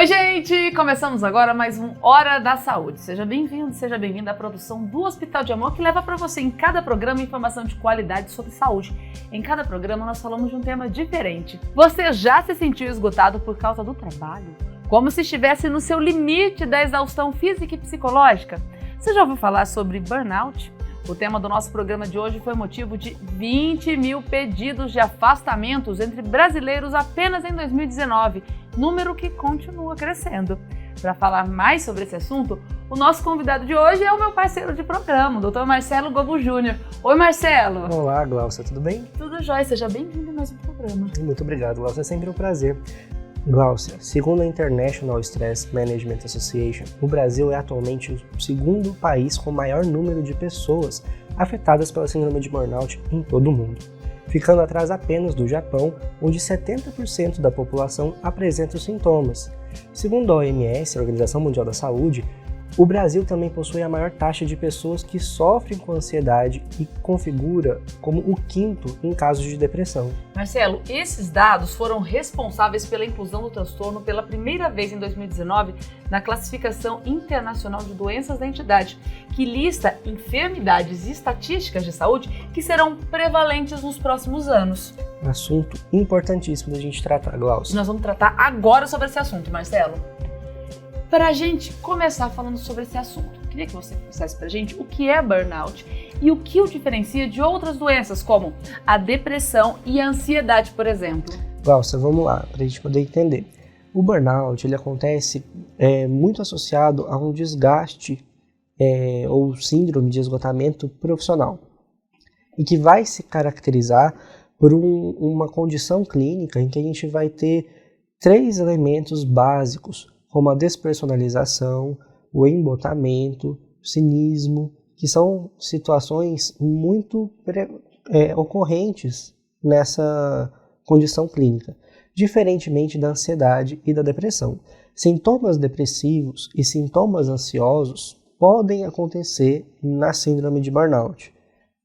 Oi, gente! Começamos agora mais um Hora da Saúde. Seja bem-vindo, seja bem-vinda à produção do Hospital de Amor, que leva para você em cada programa informação de qualidade sobre saúde. Em cada programa nós falamos de um tema diferente. Você já se sentiu esgotado por causa do trabalho? Como se estivesse no seu limite da exaustão física e psicológica? Você já ouviu falar sobre burnout? O tema do nosso programa de hoje foi motivo de 20 mil pedidos de afastamentos entre brasileiros apenas em 2019, número que continua crescendo. Para falar mais sobre esse assunto, o nosso convidado de hoje é o meu parceiro de programa, o Dr. Marcelo Gobo Júnior. Oi, Marcelo! Olá, Glaucia, tudo bem? Tudo jóia, seja bem-vindo a mais um programa. Muito obrigado, Glaucia, é sempre um prazer. Glaucia, segundo a International Stress Management Association, o Brasil é atualmente o segundo país com maior número de pessoas afetadas pela síndrome de burnout em todo o mundo, ficando atrás apenas do Japão, onde 70% da população apresenta os sintomas. Segundo a OMS, a Organização Mundial da Saúde, o Brasil também possui a maior taxa de pessoas que sofrem com ansiedade e configura como o quinto em casos de depressão. Marcelo, esses dados foram responsáveis pela inclusão do transtorno pela primeira vez em 2019 na Classificação Internacional de Doenças da entidade, que lista enfermidades e estatísticas de saúde que serão prevalentes nos próximos anos. Assunto importantíssimo da gente tratar, Glaucia. Nós vamos tratar agora sobre esse assunto, Marcelo. Para a gente começar falando sobre esse assunto, queria que você dissesse para a gente o que é burnout e o que o diferencia de outras doenças, como a depressão e a ansiedade, por exemplo. Glaucia, vamos lá, para a gente poder entender. O burnout ele acontece muito associado a um desgaste ou síndrome de esgotamento profissional e que vai se caracterizar por uma condição clínica em que a gente vai ter 3 elementos básicos, como a despersonalização, o embotamento, o cinismo, que são situações muito ocorrentes nessa condição clínica, diferentemente da ansiedade e da depressão. Sintomas depressivos e sintomas ansiosos podem acontecer na síndrome de burnout,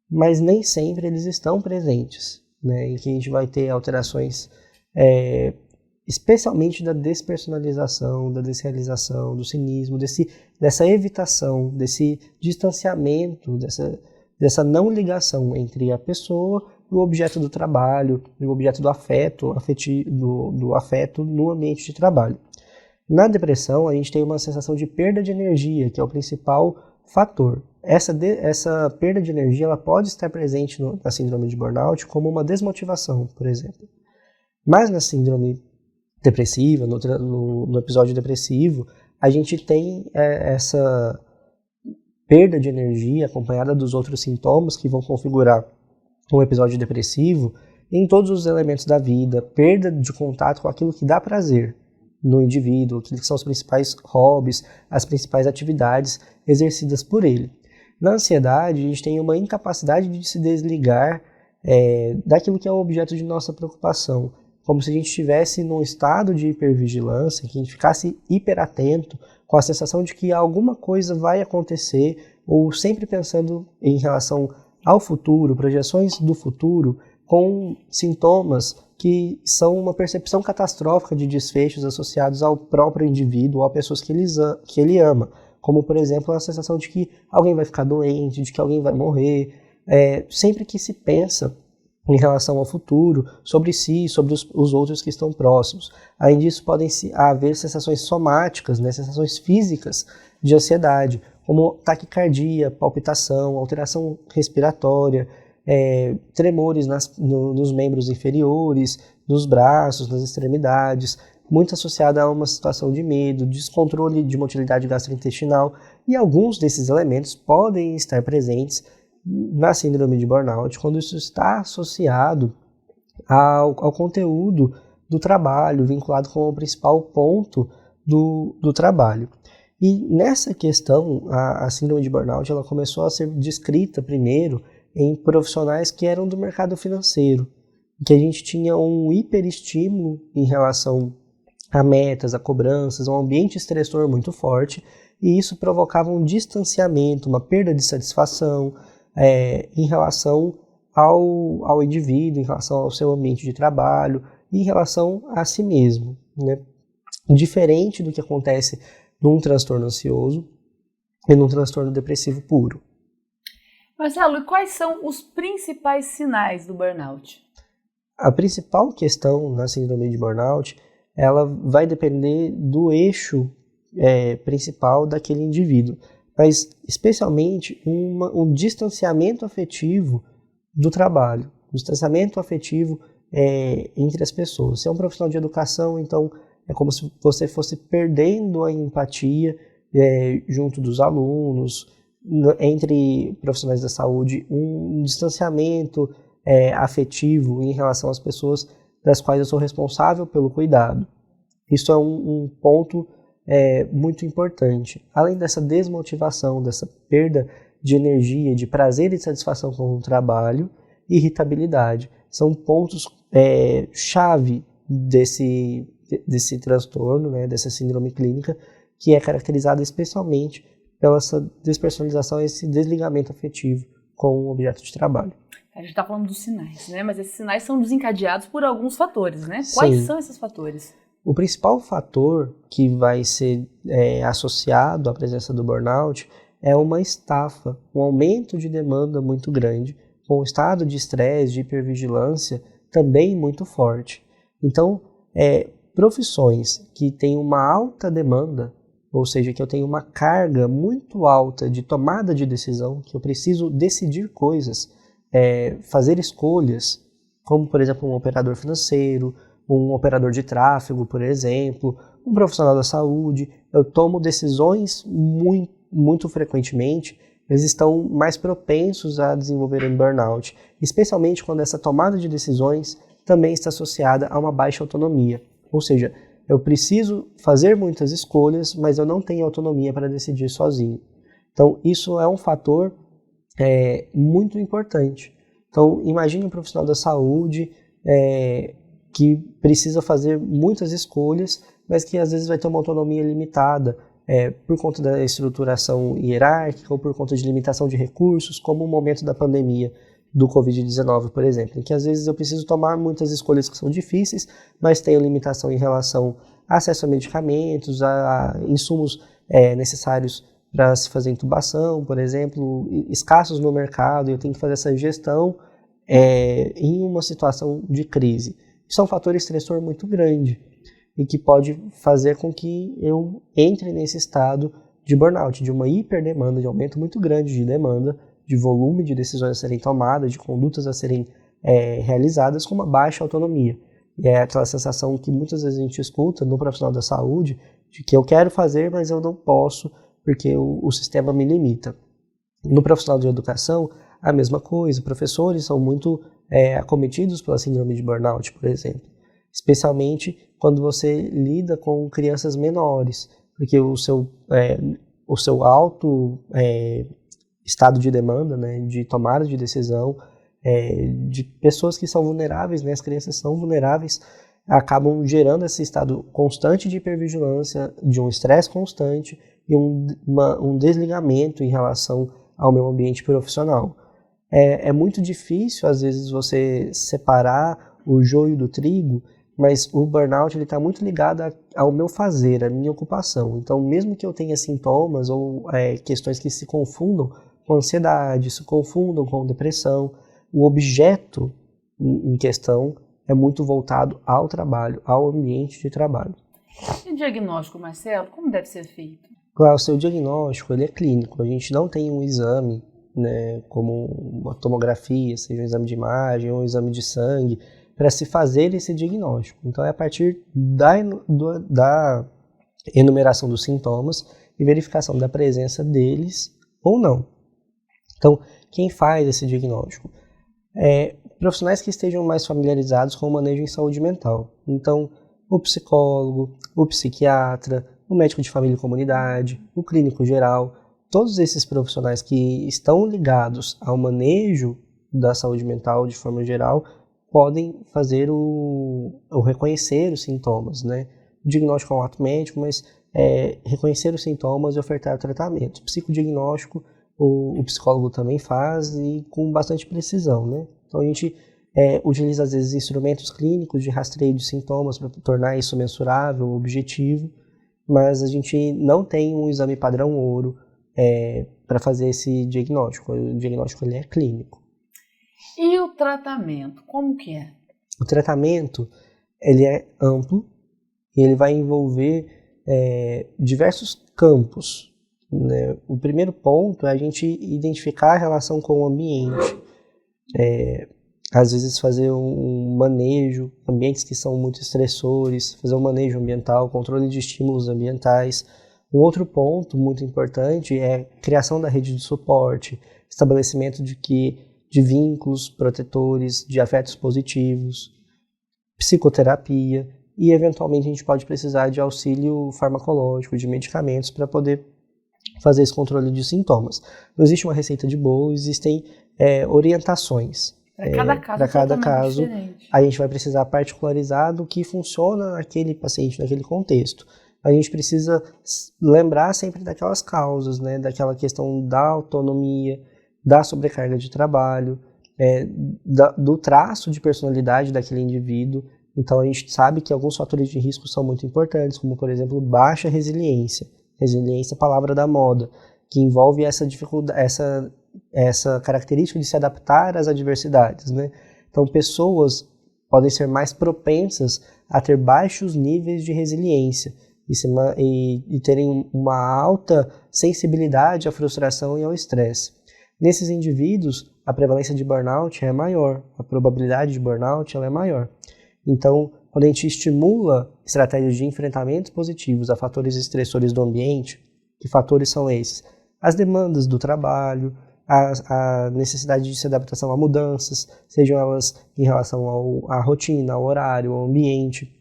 mas nem sempre eles estão presentes, né? Em que a gente vai ter alterações especialmente da despersonalização, da desrealização, do cinismo, dessa evitação, desse distanciamento, dessa não ligação entre a pessoa e o objeto do trabalho, e o objeto do afeto, do afeto no ambiente de trabalho. Na depressão, a gente tem uma sensação de perda de energia, que é o principal fator. Essa perda de energia ela pode estar presente na síndrome de burnout como uma desmotivação, por exemplo. Mas na síndrome depressiva, no episódio depressivo, a gente tem essa perda de energia acompanhada dos outros sintomas que vão configurar um episódio depressivo em todos os elementos da vida, perda de contato com aquilo que dá prazer no indivíduo, aquilo que são os principais hobbies, as principais atividades exercidas por ele. Na ansiedade, a gente tem uma incapacidade de se desligar daquilo que é o objeto de nossa preocupação, como se a gente estivesse num estado de hipervigilância, que a gente ficasse hiperatento, com a sensação de que alguma coisa vai acontecer, ou sempre pensando em relação ao futuro, projeções do futuro, com sintomas que são uma percepção catastrófica de desfechos associados ao próprio indivíduo, ou a pessoas que ele ama, como, por exemplo, a sensação de que alguém vai ficar doente, de que alguém vai morrer, sempre que se pensa em relação ao futuro, sobre si e sobre os outros que estão próximos. Além disso, podem haver sensações somáticas, né, sensações físicas de ansiedade, como taquicardia, palpitação, alteração respiratória, tremores nos membros inferiores, nos braços, nas extremidades, muito associada a uma situação de medo, descontrole de motilidade gastrointestinal, e alguns desses elementos podem estar presentes na síndrome de burnout, quando isso está associado ao conteúdo do trabalho, vinculado com o principal ponto do trabalho. E nessa questão, a síndrome de burnout ela começou a ser descrita primeiro em profissionais que eram do mercado financeiro, que a gente tinha um hiperestímulo em relação a metas, a cobranças, um ambiente estressor muito forte, e isso provocava um distanciamento, uma perda de satisfação, em relação ao indivíduo, em relação ao seu ambiente de trabalho, e em relação a si mesmo, né? diferente do que acontece num transtorno ansioso e num transtorno depressivo puro. Marcelo, e quais são os principais sinais do burnout? A principal questão na síndrome de burnout, ela vai depender do eixo principal daquele indivíduo, mas especialmente um distanciamento afetivo do trabalho, um distanciamento afetivo entre as pessoas. Se é um profissional de educação, então é como se você fosse perdendo a empatia junto dos alunos, entre profissionais da saúde, um distanciamento afetivo em relação às pessoas das quais eu sou responsável pelo cuidado. Isso é um ponto muito importante. Além dessa desmotivação, dessa perda de energia, de prazer e satisfação com o trabalho, irritabilidade. São pontos chave desse transtorno, né, dessa síndrome clínica, que é caracterizada especialmente pela essa despersonalização, esse desligamento afetivo com o objeto de trabalho. A gente está falando dos sinais, né? Mas esses sinais são desencadeados por alguns fatores, né? Quais são esses fatores? O principal fator que vai ser associado à presença do burnout é uma estafa, um aumento de demanda muito grande, com um estado de estresse, de hipervigilância também muito forte. Então, profissões que têm uma alta demanda, ou seja, que eu tenho uma carga muito alta de tomada de decisão, que eu preciso decidir coisas, fazer escolhas, como, por exemplo, um operador financeiro, um operador de tráfego, por exemplo, um profissional da saúde. Eu tomo decisões muito frequentemente, eles estão mais propensos a desenvolverem burnout, especialmente quando essa tomada de decisões também está associada a uma baixa autonomia. Ou seja, eu preciso fazer muitas escolhas, mas eu não tenho autonomia para decidir sozinho. Então, isso é um fator muito importante. Então, imagine um profissional da saúde que precisa fazer muitas escolhas, mas que às vezes vai ter uma autonomia limitada por conta da estruturação hierárquica ou por conta de limitação de recursos, como o momento da pandemia do Covid-19, por exemplo, em que às vezes eu preciso tomar muitas escolhas que são difíceis, mas tenho limitação em relação a acesso a medicamentos, a insumos necessários para se fazer intubação, por exemplo, escassos no mercado, e eu tenho que fazer essa gestão em uma situação de crise. Isso é um fator estressor muito grande e que pode fazer com que eu entre nesse estado de burnout, de uma hiperdemanda, de aumento muito grande de demanda, de volume de decisões a serem tomadas, de condutas a serem realizadas com uma baixa autonomia. E é aquela sensação que muitas vezes a gente escuta no profissional da saúde, de que eu quero fazer, mas eu não posso, porque o sistema me limita. No profissional de educação, a mesma coisa. Professores são muito acometidos pela síndrome de burnout, por exemplo. Especialmente quando você lida com crianças menores, porque o seu alto estado de demanda, né, de tomada de decisão, de pessoas que são vulneráveis, né, as crianças são vulneráveis, acabam gerando esse estado constante de hipervigilância, de um estresse constante e um desligamento em relação ao meu ambiente profissional. É muito difícil, às vezes, você separar o joio do trigo, mas o burnout está muito ligado ao meu fazer, à minha ocupação. Então, mesmo que eu tenha sintomas ou questões que se confundam com ansiedade, se confundam com depressão, o objeto em questão é muito voltado ao trabalho, ao ambiente de trabalho. E o diagnóstico, Marcelo, como deve ser feito? Claro, o seu diagnóstico ele é clínico. A gente não tem um exame, né, como uma tomografia, seja um exame de imagem ou um exame de sangue, para se fazer esse diagnóstico. Então, é a partir da enumeração dos sintomas e verificação da presença deles ou não. Então, quem faz esse diagnóstico? Profissionais que estejam mais familiarizados com o manejo em saúde mental. Então, o psicólogo, o psiquiatra, o médico de família e comunidade, o clínico geral, todos esses profissionais que estão ligados ao manejo da saúde mental de forma geral, podem fazer o reconhecer os sintomas, né? O diagnóstico é um ato médico, mas reconhecer os sintomas e ofertar tratamento. O psicodiagnóstico, o psicólogo também faz e com bastante precisão, né? Então a gente utiliza às vezes instrumentos clínicos de rastreio de sintomas para tornar isso mensurável, objetivo, mas a gente não tem um exame padrão ouro para fazer esse diagnóstico. O diagnóstico ele é clínico. E o tratamento, como que é? O tratamento ele é amplo e ele vai envolver diversos campos, né? O primeiro ponto é a gente identificar a relação com o ambiente. Às vezes fazer um manejo, ambientes que são muito estressores, fazer um manejo ambiental, controle de estímulos ambientais. Um outro ponto muito importante é a criação da rede de suporte, estabelecimento de vínculos protetores, de afetos positivos, psicoterapia e, eventualmente, a gente pode precisar de auxílio farmacológico, de medicamentos para poder fazer esse controle de sintomas. Não existe uma receita de bolo, existem orientações. Para cada caso, a gente vai precisar particularizar do que funciona naquele paciente, naquele contexto. A gente precisa lembrar sempre daquelas causas, né? Daquela questão da autonomia, da sobrecarga de trabalho, do traço de personalidade daquele indivíduo. Então, a gente sabe que alguns fatores de risco são muito importantes, como, por exemplo, baixa resiliência. Resiliência é a palavra da moda, que envolve essa dificuldade, essa característica de se adaptar às adversidades, né? Então, pessoas podem ser mais propensas a ter baixos níveis de resiliência e terem uma alta sensibilidade à frustração e ao estresse. Nesses indivíduos, a prevalência de burnout é maior, a probabilidade de burnout ela é maior. Então, quando a gente estimula estratégias de enfrentamento positivos a fatores estressores do ambiente, que fatores são esses? As demandas do trabalho, a necessidade de se adaptação a mudanças, sejam elas em relação à rotina, ao horário, ao ambiente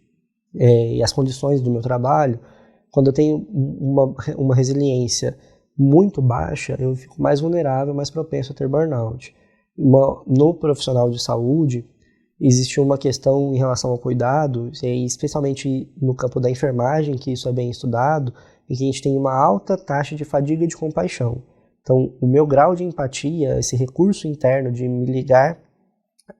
e às condições do meu trabalho. Quando eu tenho uma resiliência muito baixa, eu fico mais vulnerável, mais propenso a ter burnout. No profissional de saúde, existe uma questão em relação ao cuidado, especialmente no campo da enfermagem, que isso é bem estudado, em que a gente tem uma alta taxa de fadiga e de compaixão. Então, o meu grau de empatia, esse recurso interno de me ligar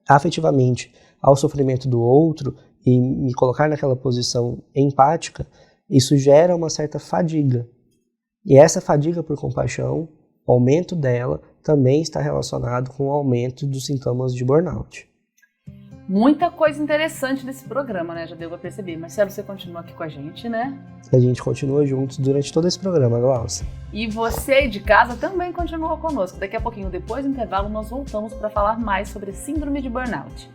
afetivamente ao sofrimento do outro e me colocar naquela posição empática, isso gera uma certa fadiga. E essa fadiga por compaixão, o aumento dela, também está relacionado com o aumento dos sintomas de burnout. Muita coisa interessante nesse programa, né? Já deu pra perceber. Marcelo, você continua aqui com a gente, né? A gente continua juntos durante todo esse programa, Glaucia. E você aí de casa também continua conosco. Daqui a pouquinho, depois do intervalo, nós voltamos para falar mais sobre a síndrome de burnout.